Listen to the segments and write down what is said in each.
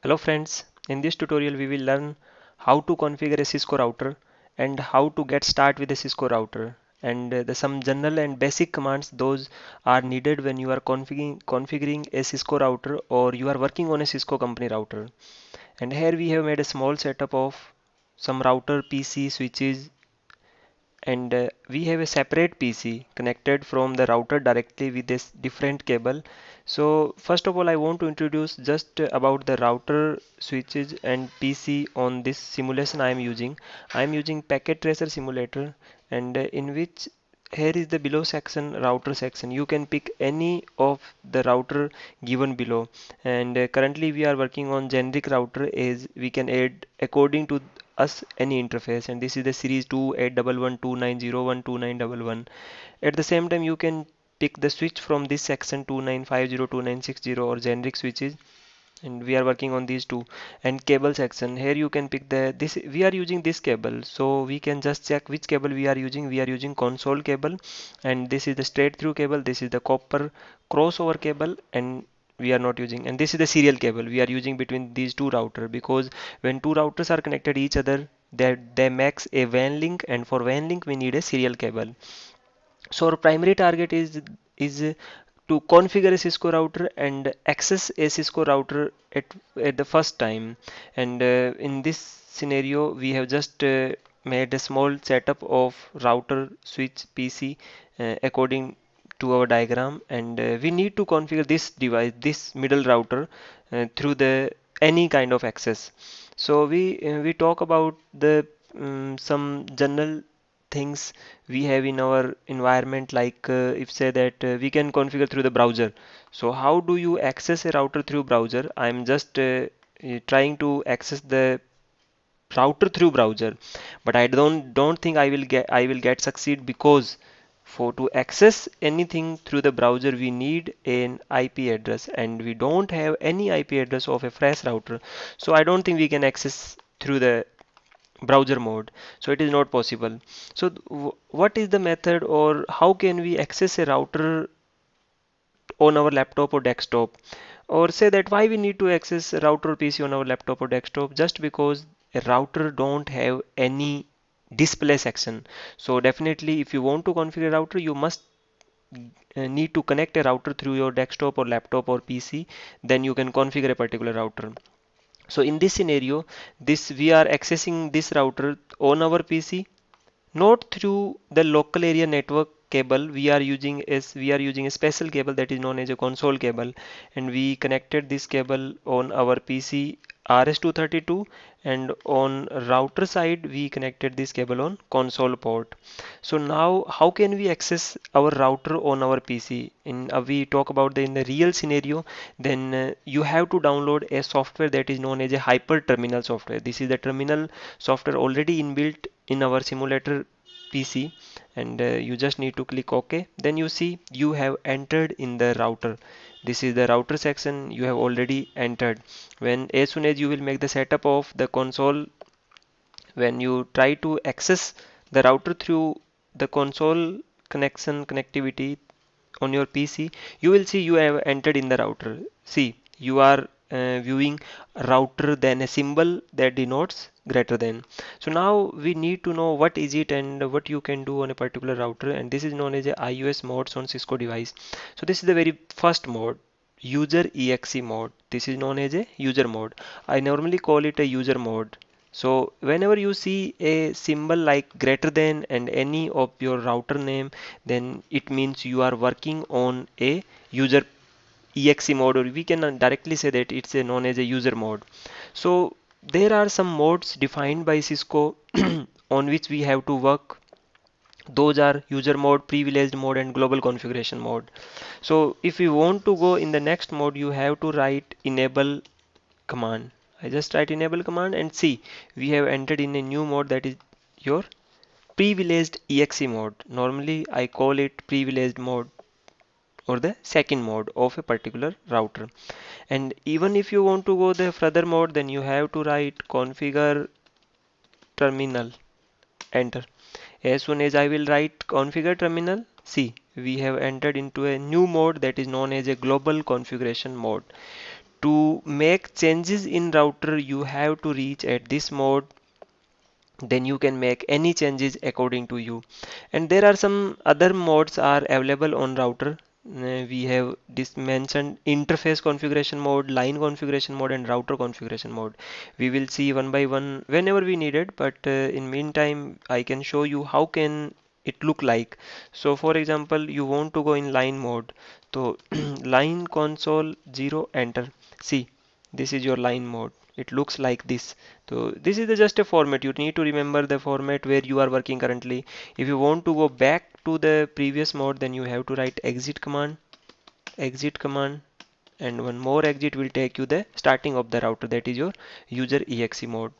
Hello friends, in this tutorial we will learn how to configure a Cisco router and how to get start with a Cisco router and the some general and basic commands those are needed when you are configuring a Cisco router or you are working on a Cisco company router. And here we have made a small setup of some router PC switches and we have a separate PC connected from the router directly with this different cable. So first of all I want to introduce just about the router switches and PC on this simulation I am using. I am using Packet Tracer simulator and in which here is the below section, router section. You can pick any of the router given below, and currently we are working on generic router as we can add according to us any interface, and this is the series 281129012911. At the same time you can pick the switch from this section 29502960 or generic switches, and we are working on these two. And cable section, here you can pick the this we are using this cable, so we can just check which cable we are using. We are using console cable, and this is the straight through cable, this is the copper crossover cable, and we are not using, and this is the serial cable we are using between these two routers, because when two routers are connected each other, they makes a WAN link, and for WAN link we need a serial cable. So our primary target is to configure a Cisco router and access a Cisco router at the first time. And in this scenario, we have just made a small setup of router switch PC according to our diagram, and we need to configure this device, this middle router, through the any kind of access. So we talk about the some general things we have in our environment, like if say that we can configure through the browser. So how do you access a router through browser? I'm just trying to access the router through browser, but I don't think I will get succeed, because for to access anything through the browser we need an IP address, and we don't have any IP address of a fresh router, so I don't think we can access through the browser mode, so it is not possible. So what is the method, or how can we access a router on our laptop or desktop? Or say that why we need to access a router or PC on our laptop or desktop? Just because a router don't have any display section. So definitely if you want to configure a router, you must need to connect a router through your desktop or laptop or PC, then you can configure a particular router. So in this scenario, this we are accessing this router on our PC, not through the local area network cable. We are using a special cable that is known as a console cable, and we connected this cable on our PC RS232, and on router side we connected this cable on console port. So now how can we access our router on our PC? In we talk about in the real scenario, then you have to download a software that is known as a hyper terminal software. This is the terminal software already inbuilt in our simulator PC, and you just need to click OK. Then you see you have entered in the router. This is the router section you have already entered. When as soon as you will make the setup of the console, when you try to access the router through the console connection connectivity on your PC, you will see you have entered in the router. See, you are viewing router, then a symbol that denotes greater than. So now we need to know what is it and what you can do on a particular router, and this is known as a iOS modes on Cisco device. So this is the very first mode, user exe mode. This is known as a user mode. I normally call it a user mode. So whenever you see a symbol like greater than and any of your router name, then it means you are working on a user exe mode, or we can directly say that it's a known as a user mode. So there are some modes defined by Cisco on which we have to work. Those are user mode, privileged mode, and global configuration mode. So if you want to go in the next mode, you have to write enable command. I just write enable command, and see we have entered in a new mode, that is your privileged exe mode. Normally I call it privileged mode, or the second mode of a particular router. And even if you want to go the further mode, then you have to write configure terminal, enter. As soon as I will write configure terminal, see we have entered into a new mode that is known as a global configuration mode. To make changes in router, you have to reach at this mode, then you can make any changes according to you. And there are some other modes are available on router. We have this mentioned interface configuration mode, line configuration mode, and router configuration mode. We will see one by one whenever we need it, but in meantime I can show you how can it look like. So for example, you want to go in line mode, so line console 0 enter. See, this is your line mode. It looks like this. So this is just a format. You need to remember the format where you are working currently. If you want to go back to the previous mode, then you have to write exit command, and one more exit will take you the starting of the router. That is your user exe mode.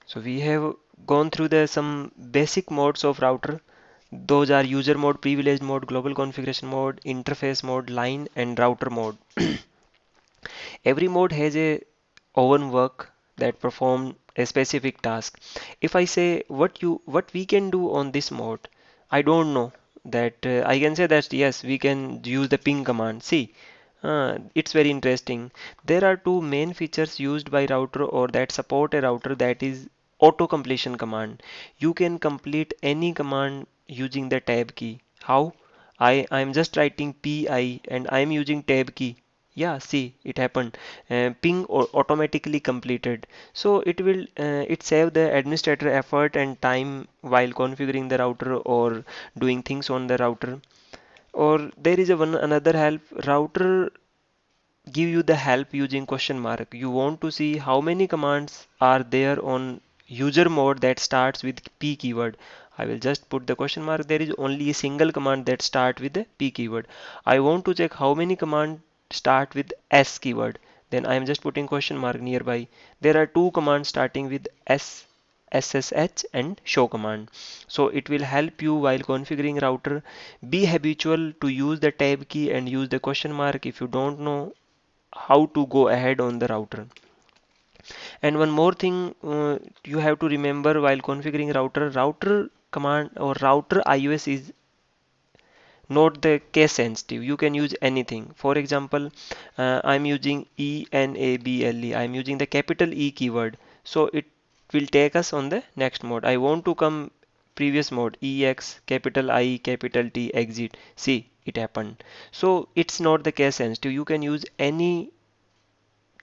So we have gone through the some basic modes of router. Those are user mode, privilege mode, global configuration mode, interface mode, line, and router mode. Every mode has a own work that perform a specific task. If I say what we can do on this mode, I don't know that I can say that yes, we can use the ping command. See, it's very interesting. There are two main features used by router or that support a router, that is auto completion command. You can complete any command using the tab key. How? I'm just writing pi and I'm using tab key. Yeah, see, it happened. Ping automatically completed. So it save the administrator effort and time while configuring the router or doing things on the router. Or there is a one another help. Router give you the help using question mark. You want to see how many commands are there on user mode that starts with p keyword. I will just put the question mark. There is only a single command that start with the p keyword. I want to check how many commands start with s keyword. Then I am just putting question mark nearby. There are two commands starting with s, ssh and show command. So it will help you while configuring router. Be habitual to use the tab key and use the question mark if you don't know how to go ahead on the router. And one more thing you have to remember while configuring router command or router iOS is not the case sensitive. You can use anything. For example, I'm using enable. I'm using the capital E keyword. So it will take us on the next mode. I want to come previous mode ex capital I capital T exit. See, it happened. So it's not the case sensitive. You can use any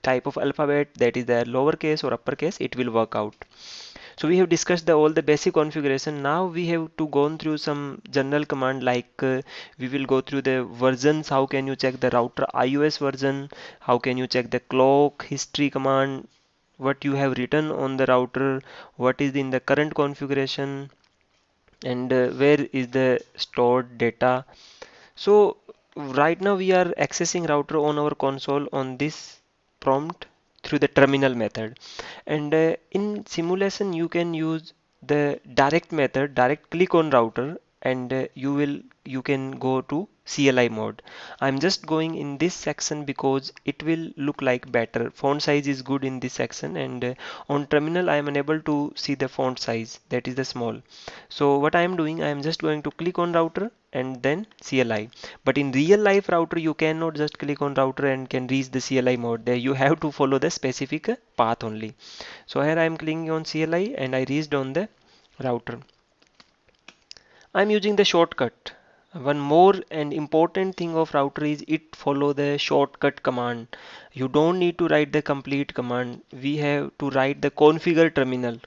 type of alphabet, that is the lowercase or uppercase, it will work out. So we have discussed all the basic configuration. Now we have to go through some general command like we will go through the versions. How can you check the router iOS version? How can you check the clock history command? What you have written on the router? What is in the current configuration? And where is the stored data? So right now we are accessing router on our console on this prompt through the terminal method. And in simulation you can use the direct method, direct click on router, and you can go to CLI mode. I'm just going in this section because it will look like better. Font size is good in this section, and on terminal I am unable to see the font size, that is the small. So what I am doing, I am just going to click on router and then CLI. But in real life router, you cannot just click on router and can reach the CLI mode. There you have to follow the specific path only. So here I am clicking on CLI and I reached on the router. I'm using the shortcut. One more and important thing of router is it follow the shortcut command. You don't need to write the complete command. We have to write the configure terminal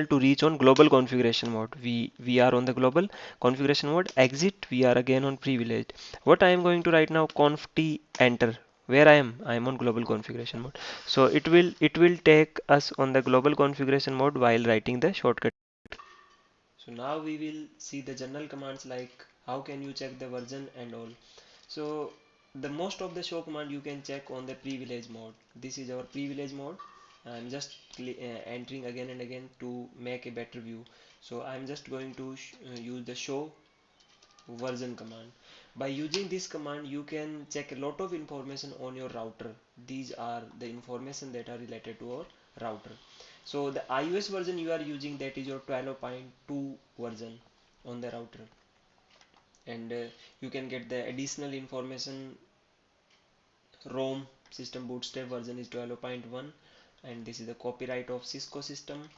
to reach on global configuration mode. We are on the global configuration mode. Exit, we are again on privileged. What I am going to write now, conf t enter. Where I am on global configuration mode. So it will take us on the global configuration mode while writing the shortcut. So now we will see the general commands like how can you check the version and all. So the most of the show command you can check on the privilege mode. This is our privilege mode. I'm just entering again and again to make a better view. So I'm just going to use the show version command. By using this command you can check a lot of information on your router. These are the information that are related to our router. So the iOS version you are using, that is your 12.2 version on the router. and you can get the additional information. ROM system bootstrap version is 12.1, and this is the copyright of Cisco system.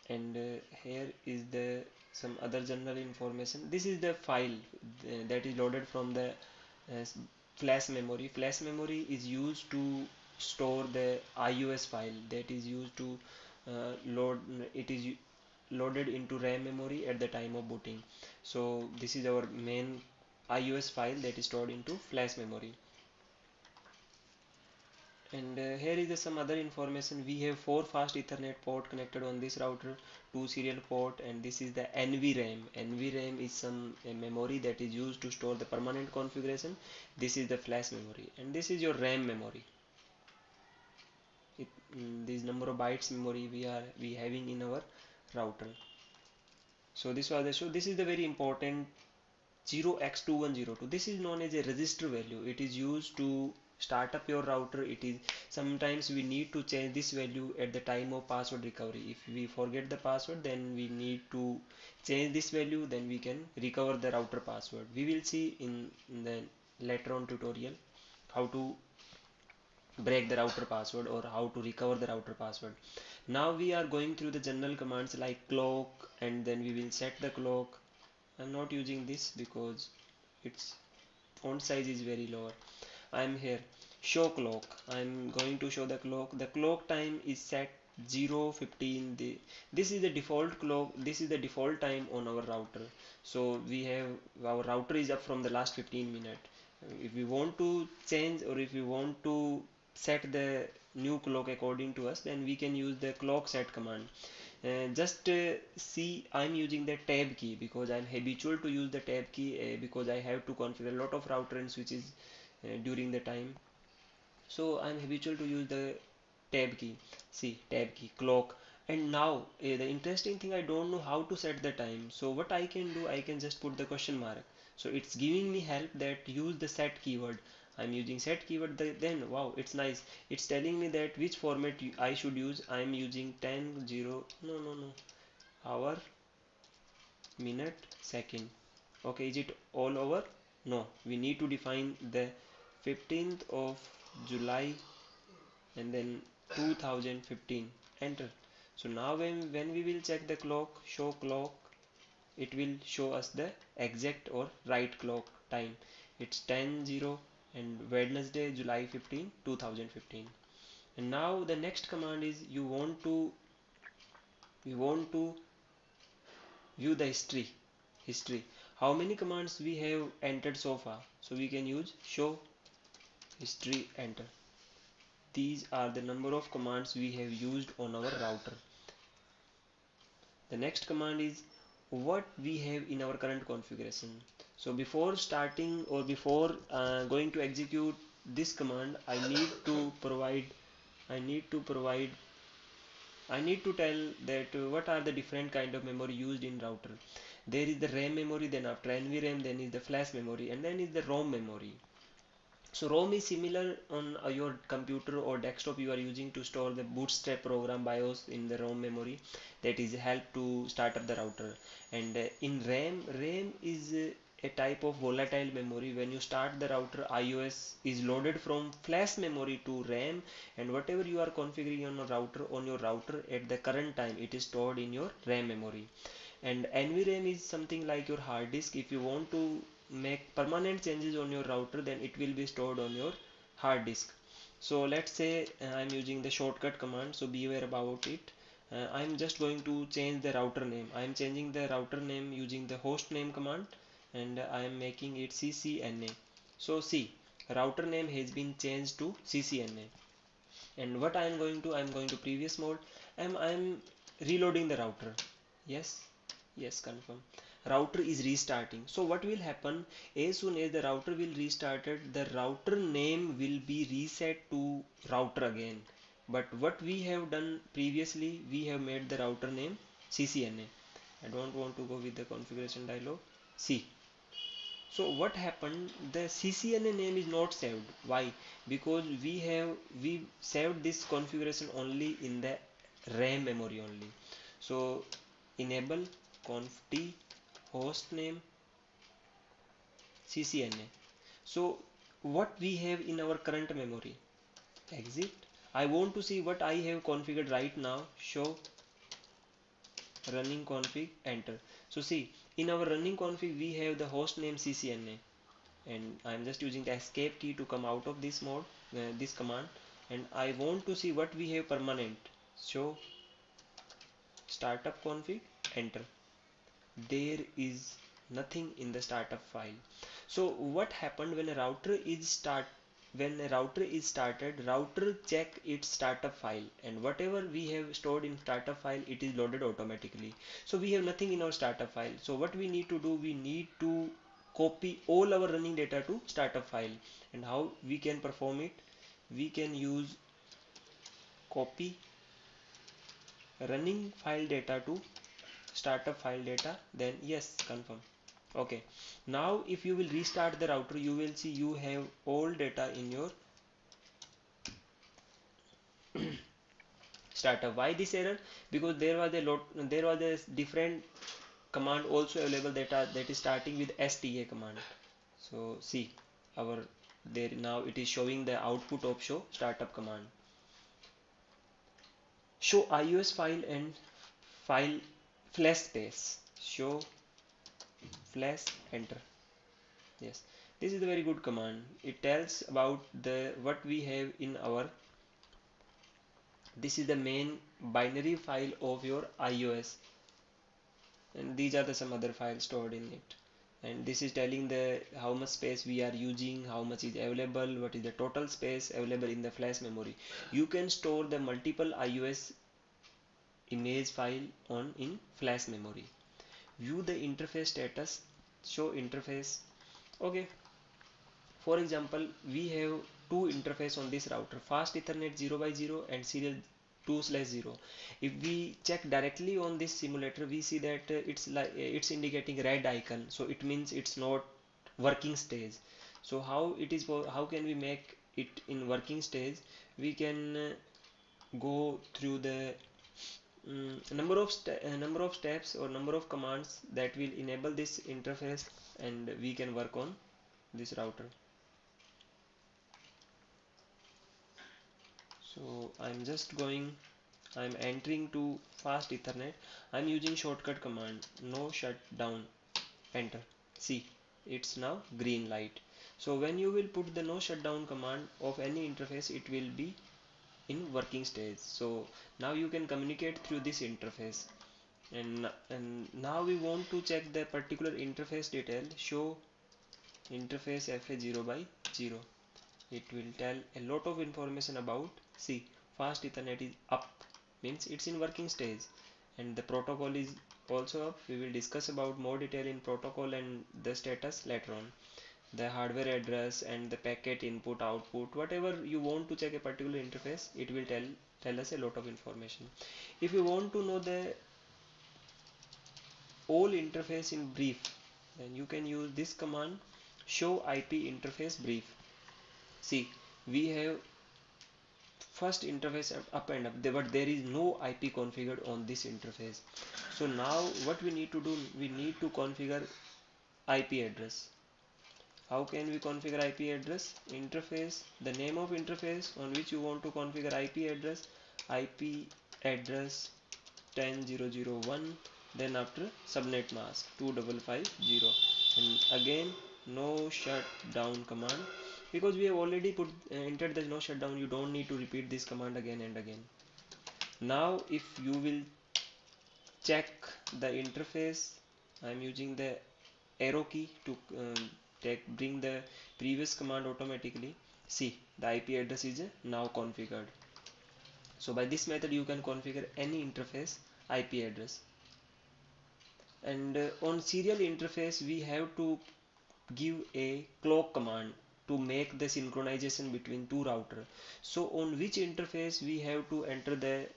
And here is the some other general information. This is the file that is loaded from the uh, flash memory. Flash memory is used to store the IOS file that is used to load. It is loaded into RAM memory at the time of booting. So this is our main IOS file that is stored into flash memory. And here is some other information. We have 4 fast Ethernet port connected on this router, 2 serial port, and this is the NVRAM. NVRAM is some memory that is used to store the permanent configuration. This is the flash memory, and this is your RAM memory. This number of bytes memory we having in our router. So this was the show. This is the very important 0x2102. This is known as a register value. It is used to start up your router. It is sometimes we need to change this value at the time of password recovery. If we forget the password, then we need to change this value, then we can recover the router password. We will see in the later on tutorial how to break the router password or how to recover the router password. Now we are going through the general commands like clock, and then we will set the clock. I'm not using this because its font size is very lower. I'm here, show clock. I'm going to show the clock. The clock time is set 0:15. This is the default clock. This is the default time on our router. So we have our router is up from the last 15 minutes. If we want to change or if we want to set the new clock according to us, then we can use the clock set command. Just see, I'm using the tab key because I'm habitual to use the tab key because I have to configure a lot of router and switches during the time. So I'm habitual to use the tab key. See, tab key, clock. And now the interesting thing, I don't know how to set the time. So what I can do, I can just put the question mark. So it's giving me help that use the set keyword. I'm using set keyword. Then wow, it's nice. It's telling me that which format I should use. I'm using 10 0. No, no, no. Hour, minute, second. Okay, is it all over? No, we need to define the 15th of July and then 2015. Enter. So now when we will check the clock, show clock, it will show us the exact or right clock time. It's 10:0 and Wednesday, July 15, 2015. And now the next command is you want to view the history. How many commands we have entered so far? So we can use show history, enter. These are the number of commands we have used on our router. The next command is what we have in our current configuration. So before starting or before going to execute this command, I need to provide I need to tell that what are the different kind of memory used in router. There is the RAM memory, then after NVRAM, then is the flash memory, and then is the ROM memory. So ROM is similar on your computer or desktop. You are using to store the bootstrap program BIOS in the ROM memory that is help to start up the router. And in RAM is a type of volatile memory. When you start the router, IOS is loaded from flash memory to RAM, and whatever you are configuring on your router at the current time, it is stored in your RAM memory. And NVRAM is something like your hard disk. If you want to make permanent changes on your router, then it will be stored on your hard disk. So let's say I'm using the shortcut command, so be aware about it. I'm just going to change the router name. I'm changing the router name using the host name command, and I am making it CCNA. So see, router name has been changed to CCNA. And what I'm going to previous mode. I'm reloading the router. Yes, yes, confirm. Router is restarting. So what will happen, as soon as the router will restarted, the router name will be reset to router again. But what we have done previously, we have made the router name CCNA. I don't want to go with the configuration dialog. See, so what happened, the CCNA name is not saved. Why? Because we saved this configuration only in the RAM memory only. So enable conft host name CCNA. So what we have in our current memory, exit. I want to see what I have configured right now. Show running config, enter. So see, in our running config we have the host name CCNA, and I'm just using the escape key to come out of this mode, this command, and I want to see what we have permanent. Show startup config, enter. There is nothing in the startup file. So what happened when a router is started, router check its startup file, and whatever we have stored in startup file, it is loaded automatically. So we have nothing in our startup file. So what we need to do, we need to copy all our running data to startup file. And how we can perform it, we can use copy running file data to startup file data, then yes, confirm. Okay, now if you will restart the router, you will see you have all data in your startup. Why this error? Because there was a different command also available data that is starting with sta command. So see, our there now it is showing the output of show startup command. Show iOS file and file flash space. Show flash, enter. Yes, this is a very good command. It tells about the what we have in our, this is the main binary file of your iOS, and these are the some other files stored in it, and this is telling the how much space we are using, how much is available, what is the total space available in the flash memory. You can store the multiple iOS image file on in flash memory. View the interface status, show interface. Okay, for example, we have two interface on this router, fast ethernet 0 by 0 and serial 2/0. If we check directly on this simulator, we see that it's indicating red icon, so it means it's not working stage. So how can we make it in working stage? We can go through the number of steps or number of commands that will enable this interface, and we can work on this router. So I'm entering to fast ethernet. I'm using shortcut command no shutdown, enter. See, it's now green light. So when you will put the no shutdown command of any interface, it will be in working stage. So now you can communicate through this interface, and now we want to check the particular interface detail. Show interface fa 0 by 0. It will tell a lot of information about, see, fast ethernet is up, means it's in working stage, and the protocol is also up. We will discuss about more detail in protocol and the status later on. The hardware address and the packet input output, whatever you want to check a particular interface, it will tell us a lot of information. If you want to know the all interface in brief, then you can use this command, show IP interface brief. See, we have first interface up and up there, but there is no IP configured on this interface. So now what we need to do, we need to configure IP address. How can we configure IP address? Interface, the name of interface on which you want to configure IP address 10.0.0.1, then after subnet mask 2550, and again no shutdown command, because we have already entered the no shutdown. You don't need to repeat this command again and again. Now if you will check the interface, I am using the arrow key to bring the previous command automatically. See, the IP address is now configured. So by this method you can configure any interface IP address. And on serial interface we have to give a clock command to make the synchronization between two router. So on which interface we have to enter the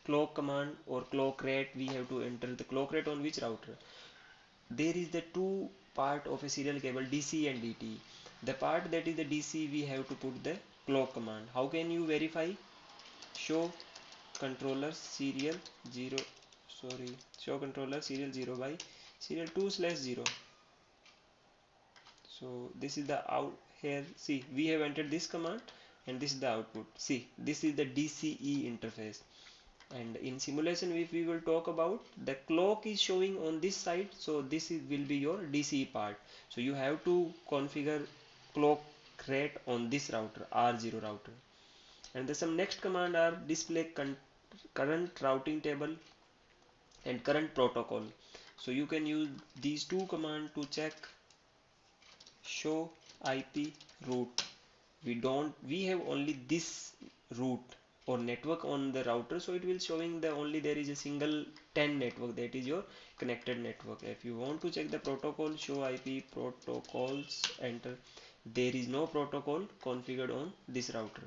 clock command or clock rate, we have to enter the clock rate on which router. There is the two part of a serial cable, DC and DT. The part that is the DC, we have to put the clock command. How can you verify? Show controller serial 0, show controller serial 0 by serial 2/0. So this is the out. Here see, we have entered this command and this is the output. See, this is the DCE interface. And in simulation, if we will talk about, the clock is showing on this side, so this is, will be your DCE part. So you have to configure clock rate on this router, R0 router. And the some next command are display current routing table and current protocol. So you can use these two commands to check show IP route. We have only this route or network on the router, so it will showing the only there is a single 10 network, that is your connected network. If you want to check the protocol, show IP protocols, enter. There is no protocol configured on this router.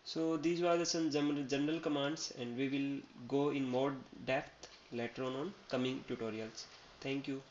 So these were the some general commands, and we will go in more depth later on coming tutorials. Thank you.